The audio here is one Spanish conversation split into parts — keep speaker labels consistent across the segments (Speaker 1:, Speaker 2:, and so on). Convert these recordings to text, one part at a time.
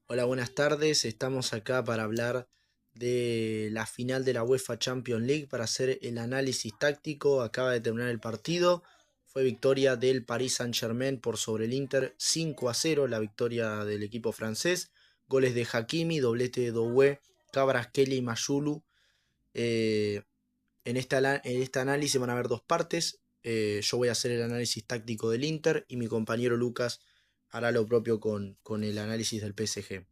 Speaker 1: Hola, buenas tardes. Estamos acá para hablar de la final de la UEFA Champions League, para hacer el análisis táctico. Acaba de terminar el partido. Fue victoria del Paris Saint-Germain por sobre el Inter 5-0, la victoria del equipo francés. Goles de Hakimi, doblete de Doué, Kvaratskhelia y Mayulu. Eh, en este análisis van a haber dos partes. Yo voy a hacer el análisis táctico del Inter y mi compañero Lucas hará lo propio con el análisis del PSG.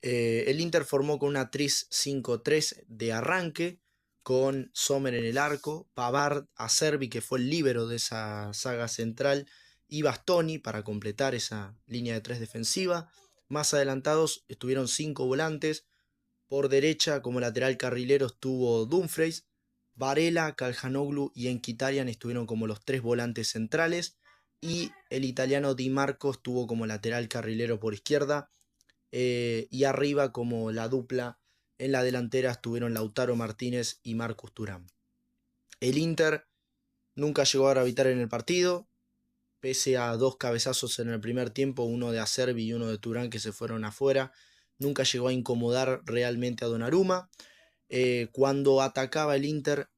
Speaker 1: El Inter formó con una 3-5-3 de arranque, con Sommer en el arco, Pavard, Acerbi, que fue el líbero de esa saga central, y Bastoni para completar esa línea de tres defensiva. Más adelantados estuvieron cinco volantes. Por derecha, como lateral carrilero, estuvo Dumfries. Varela, Calhanoglu y Mkhitaryan estuvieron como los tres volantes centrales. Y el italiano Di Marco estuvo como lateral carrilero por izquierda. Y arriba, como la dupla en la delantera, estuvieron Lautaro Martínez y Marcus Thuram. El Inter nunca llegó a gravitar en el partido, pese a dos cabezazos en el primer tiempo, uno de Acerbi y uno de Thuram que se fueron afuera. Nunca llegó a incomodar realmente a Donnarumma. Cuando atacaba el Inter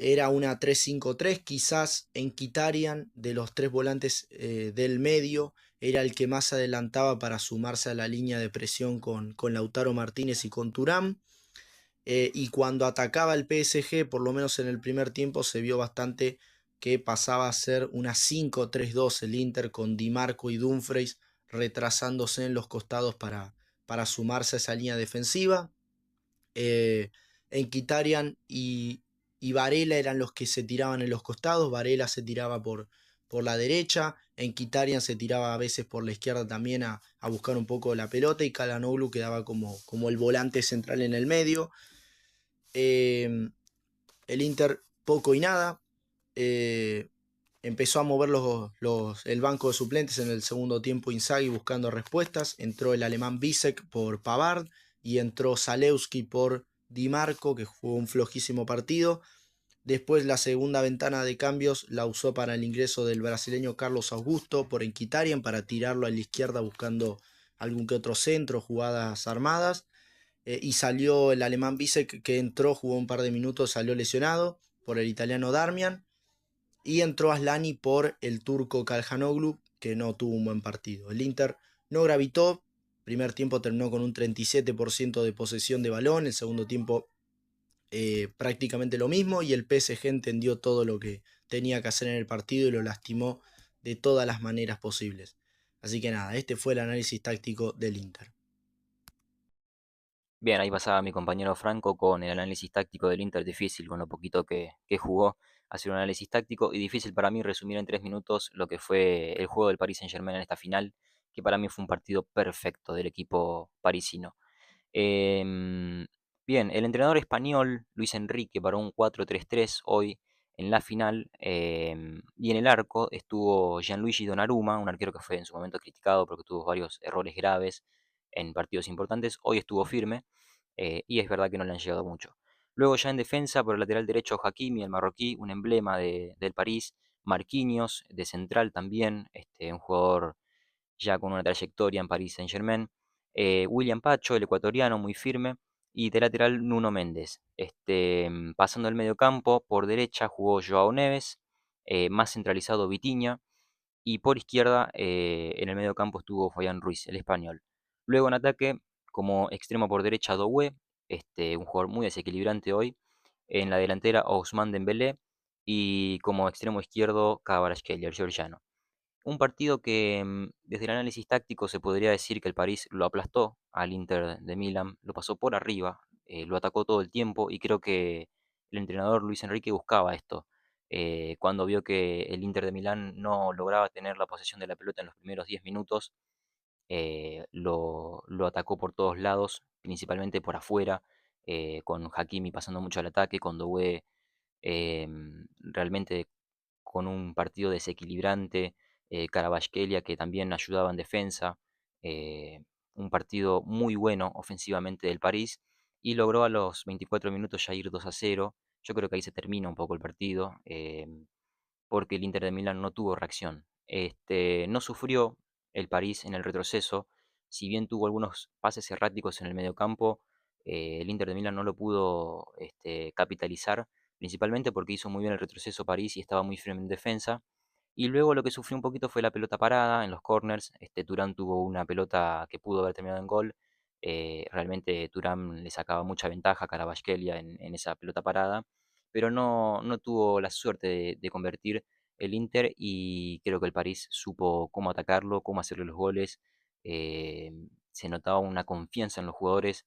Speaker 1: era una 3-5-3, quizás en Mkhitaryan, de los tres volantes del medio, era el que más adelantaba para sumarse a la línea de presión con Lautaro Martínez y con Thuram. Y cuando atacaba el PSG, por lo menos en el primer tiempo, se vio bastante que pasaba a ser una 5-3-2 el Inter, con Di Marco y Dumfries retrasándose en los costados para sumarse a esa línea defensiva. Mkhitaryan y Varela eran los que se tiraban en los costados. Varela se tiraba por la derecha, Mkhitaryan se tiraba a veces por la izquierda también a buscar un poco la pelota, y Calhanoglu quedaba como el volante central en el medio. Eh, el Inter poco y nada. Eh, Empezó a mover el banco de suplentes en el segundo tiempo. Inzaghi buscando respuestas. Entró el alemán Bisek por Pavard y entró Zalewski por Di Marco, que jugó un flojísimo partido. Después la segunda ventana de cambios la usó para el ingreso del brasileño Carlos Augusto por Mkhitaryan, para tirarlo a la izquierda buscando algún que otro centro, jugadas armadas. Y salió el alemán Bisek, que entró, jugó un par de minutos, salió lesionado por el italiano Darmian. Y entró Aslani por el turco Calhanoglu, que no tuvo un buen partido. El Inter no gravitó. Primer tiempo terminó con un 37% de posesión de balón. El segundo tiempo prácticamente lo mismo. Y el PSG entendió todo lo que tenía que hacer en el partido y lo lastimó de todas las maneras posibles. Así que nada, este fue el análisis táctico del Inter.
Speaker 2: Bien, ahí pasaba mi compañero Franco con el análisis táctico del Inter, difícil con lo poquito que jugó, hacer un análisis táctico y difícil para mí resumir en 3 minutos lo que fue el juego del Paris Saint-Germain en esta final, que para mí fue un partido perfecto del equipo parisino. Em, Bien, el entrenador español Luis Enrique paró un 4-3-3 hoy en la final, y en el arco estuvo Gianluigi Donnarumma, un arquero que fue en su momento criticado porque tuvo varios errores graves en partidos importantes. Hoy estuvo firme, y es verdad que no le han llegado mucho. Luego ya en defensa, por el lateral derecho, Hakimi, el marroquí, un emblema del París. Marquinhos, de central también, un jugador ya con una trayectoria en Paris Saint-Germain. William Pacho, el ecuatoriano, muy firme. Y de lateral, Nuno Méndez. Pasando el medio campo, por derecha jugó Joao Neves, más centralizado Vitinha, y por izquierda, en el medio campo estuvo Fabián Ruiz, el español. Luego en ataque, como extremo por derecha, Doué, un jugador muy desequilibrante hoy. En la delantera, Ousmane Dembélé. Y como extremo izquierdo, Kvaratskhelia, el georgiano. Un partido que, desde el análisis táctico, se podría decir que el París lo aplastó al Inter de Milán, lo pasó por arriba, lo atacó todo el tiempo, y creo que el entrenador Luis Enrique buscaba esto. Cuando vio que el Inter de Milán no lograba tener la posesión de la pelota en los primeros 10 minutos, lo atacó por todos lados, principalmente por afuera, con Hakimi pasando mucho al ataque, con Doué realmente con un partido desequilibrante, Kvaratskhelia, que también ayudaba en defensa. eh, un partido muy bueno ofensivamente del París, y logró a los 24 minutos ya ir 2-0. Yo creo que ahí se termina un poco el partido, porque el Inter de Milán no tuvo reacción. No sufrió el París en el retroceso, si bien tuvo algunos pases erráticos en el mediocampo, el Inter de Milán no lo pudo capitalizar, principalmente porque hizo muy bien el retroceso París y estaba muy firme en defensa. Y luego lo que sufrió un poquito fue la pelota parada en los corners. Turán tuvo una pelota que pudo haber terminado en gol. Realmente Turán le sacaba mucha ventaja a Kvaratskhelia en esa pelota parada, pero no tuvo la suerte de convertir el Inter y creo que el París supo cómo atacarlo, cómo hacerle los goles. eh, Se notaba una confianza en los jugadores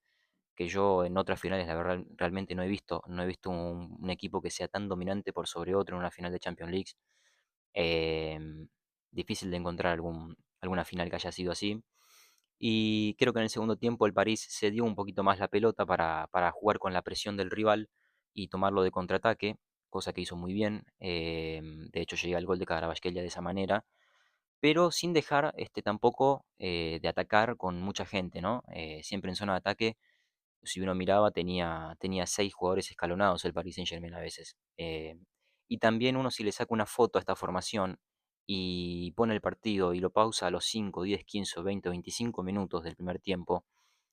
Speaker 2: que yo en otras finales, la verdad, realmente no he visto. No he visto un equipo que sea tan dominante por sobre otro en una final de Champions League. Em, Difícil de encontrar alguna final que haya sido así. Y creo que en el segundo tiempo el París se dio un poquito más la pelota para jugar con la presión del rival y tomarlo de contraataque, cosa que hizo muy bien. De hecho, llega el gol de Kvaratskhelia de esa manera, pero sin dejar tampoco de atacar con mucha gente, ¿no? Siempre en zona de ataque, si uno miraba, tenía 6 jugadores escalonados el Paris Saint-Germain a veces. Y también uno si le saca una foto a esta formación y pone el partido y lo pausa a los 5, 10, 15, 20 o 25 minutos del primer tiempo,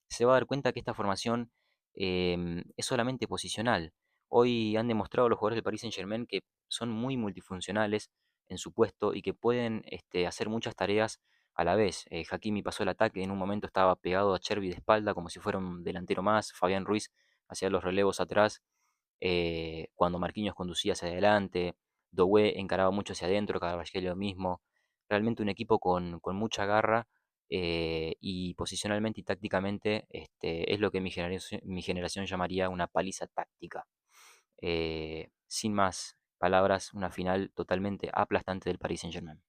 Speaker 2: se va a dar cuenta que esta formación es solamente posicional. Hoy han demostrado los jugadores del Paris Saint-Germain que son muy multifuncionales en su puesto y que pueden hacer muchas tareas a la vez. Hakimi pasó el ataque, en un momento estaba pegado a Chervi de espalda como si fuera un delantero más. Fabián Ruiz hacía los relevos atrás. Cuando Marquinhos conducía hacia adelante, Doué encaraba mucho hacia adentro, Carvajal lo mismo. Realmente un equipo con mucha garra y posicionalmente y tácticamente es lo que mi generación llamaría una paliza táctica. Sin más palabras, una final totalmente aplastante del Paris Saint-Germain.